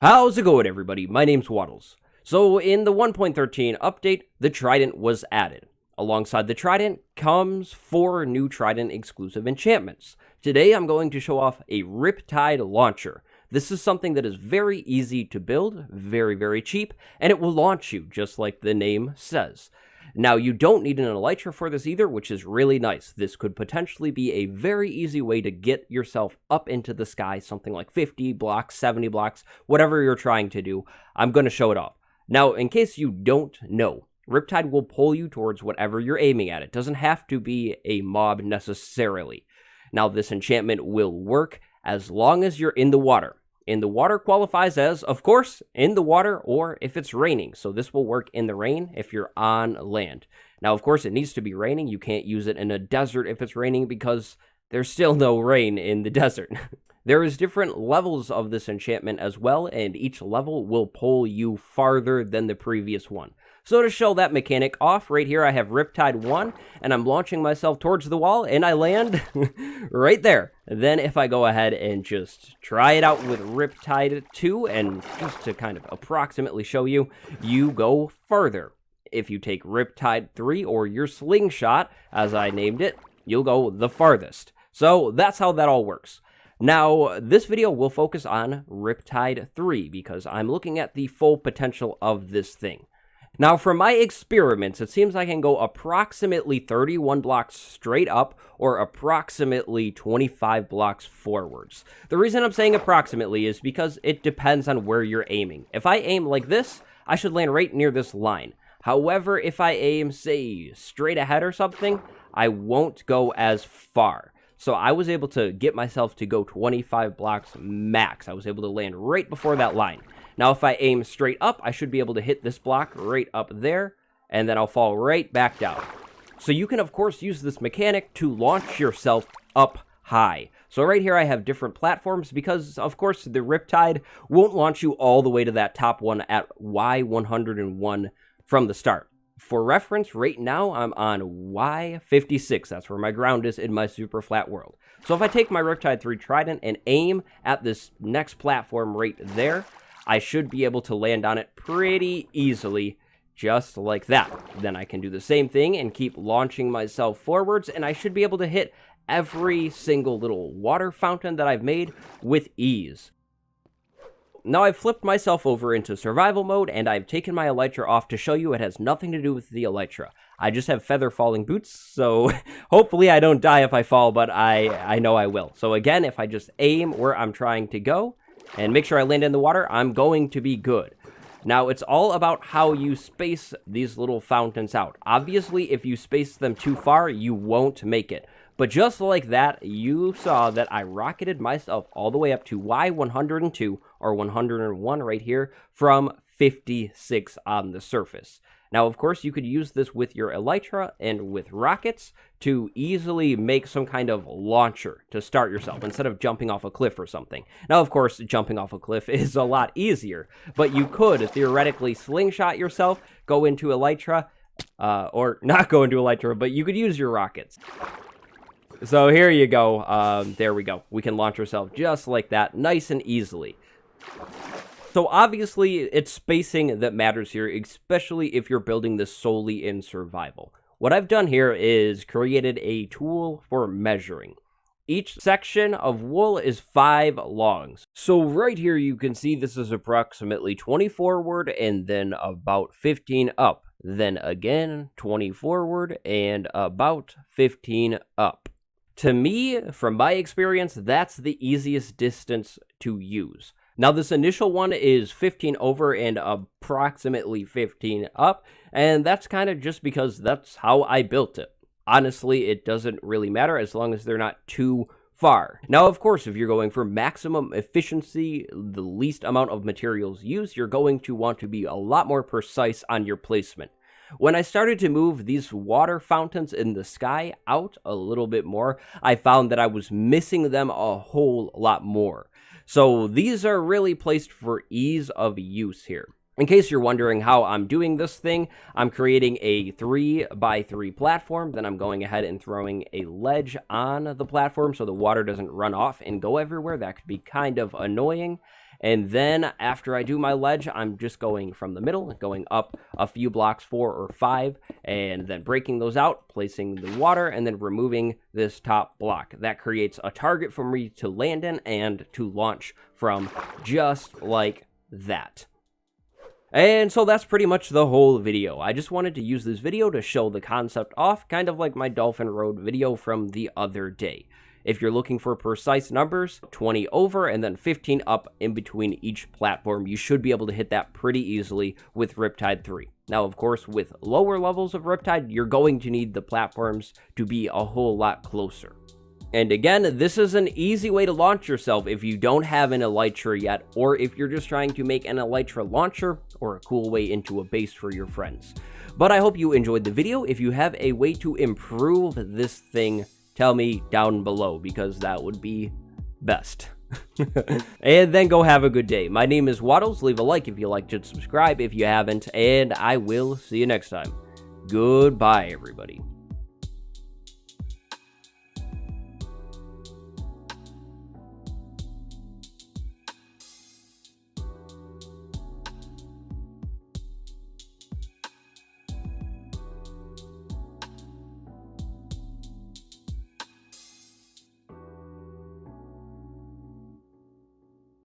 How's it going, everybody? My name's Waddles. So in the 1.13 update, the Trident was added. Alongside the Trident comes 4 new Trident exclusive enchantments. Today I'm going to show off a RIPTIDE launcher. This is something that is very easy to build, very cheap, and it will launch you just like the name says. Now, you don't need an elytra for this either, which is really nice. This could potentially be a very easy way to get yourself up into the sky, something like 50 blocks, 70 blocks, whatever you're trying to do. I'm going to show it off. Now, in case you don't know, RIPTIDE will pull you towards whatever you're aiming at. It doesn't have to be a mob necessarily. Now, this enchantment will work as long as you're in the water. In the water qualifies as, of course, in the water or if it's raining. So this will work in the rain if you're on land. Now, of course, it needs to be raining. You can't use it in a desert if it's raining because there's still no rain in the desert. There is different levels of this enchantment as well, and each level will pull you farther than the previous one. So to show that mechanic off, right here I have RIPTIDE 1, and I'm launching myself towards the wall, and I land right there. Then if I go ahead and just try it out with RIPTIDE 2, and just to kind of approximately show you, you go further. If you take RIPTIDE 3, or your slingshot, as I named it, you'll go the farthest. So that's how that all works. Now, this video will focus on RIPTIDE 3, because I'm looking at the full potential of this thing. Now, from my experiments, it seems I can go approximately 31 blocks straight up or approximately 25 blocks forwards. The reason I'm saying approximately is because it depends on where you're aiming. If I aim like this, I should land right near this line. However, if I aim, say, straight ahead or something, I won't go as far. So I was able to get myself to go 25 blocks max. I was able to land right before that line. Now, if I aim straight up, I should be able to hit this block right up there, and then I'll fall right back down. So you can, of course, use this mechanic to launch yourself up high. So right here, I have different platforms because, of course, the RIPTIDE won't launch you all the way to that top one at Y101 from the start. For reference, right now, I'm on Y56. That's where my ground is in my super flat world. So if I take my RIPTIDE 3 Trident and aim at this next platform right there, I should be able to land on it pretty easily, just like that. Then I can do the same thing and keep launching myself forwards, and I should be able to hit every single little water fountain that I've made with ease. Now I've flipped myself over into survival mode, and I've taken my elytra off to show you it has nothing to do with the elytra. I just have feather falling boots, so hopefully I don't die if I fall, but I know I will. So again, if I just aim where I'm trying to go, and make sure I land in the water, I'm going to be good. Now, it's all about how you space these little fountains out. Obviously, if you space them too far, you won't make it. But just like that, you saw that I rocketed myself all the way up to Y102, or 101 right here, from 56 on the surface. Now, of course, you could use this with your elytra and with rockets to easily make some kind of launcher to start yourself instead of jumping off a cliff or something. Now, of course, jumping off a cliff is a lot easier, but you could theoretically slingshot yourself, go into elytra, or not go into elytra, but you could use your rockets. So here you go. There we go. We can launch ourselves just like that, nice and easily. So obviously, it's spacing that matters here, especially if you're building this solely in survival. What I've done here is created a tool for measuring. Each section of wool is 5 longs. So right here, you can see this is approximately 20 forward and then about 15 up. Then again, 20 forward and about 15 up. To me, from my experience, that's the easiest distance to use. Now, this initial one is 15 over and approximately 15 up, and that's kind of just because that's how I built it. Honestly, it doesn't really matter as long as they're not too far. Now, of course, if you're going for maximum efficiency, the least amount of materials used, you're going to want to be a lot more precise on your placement. When I started to move these water fountains in the sky out a little bit more, I found that I was missing them a whole lot more. So these are really placed for ease of use here. In case you're wondering how I'm doing this thing, I'm creating a 3x3 platform, then I'm going ahead and throwing a ledge on the platform so the water doesn't run off and go everywhere. That could be kind of annoying. And then after I do my ledge, I'm just going from the middle, going up a few blocks, 4 or 5, and then breaking those out, placing the water, and then removing this top block. That creates a target for me to land in and to launch from, just like that. And so that's pretty much the whole video. I just wanted to use this video to show the concept off, kind of like my Dolphin Road video from the other day. If you're looking for precise numbers, 20 over and then 15 up in between each platform, you should be able to hit that pretty easily with Riptide 3. Now, of course, with lower levels of Riptide, you're going to need the platforms to be a whole lot closer. And again, this is an easy way to launch yourself if you don't have an elytra yet, or if you're just trying to make an elytra launcher, or a cool way into a base for your friends. But I hope you enjoyed the video. If you have a way to improve this thing, tell me down below, because that would be best. And then go have a good day. My name is Waddles. Leave a like if you liked it, subscribe if you haven't, and I will see you next time. Goodbye, everybody.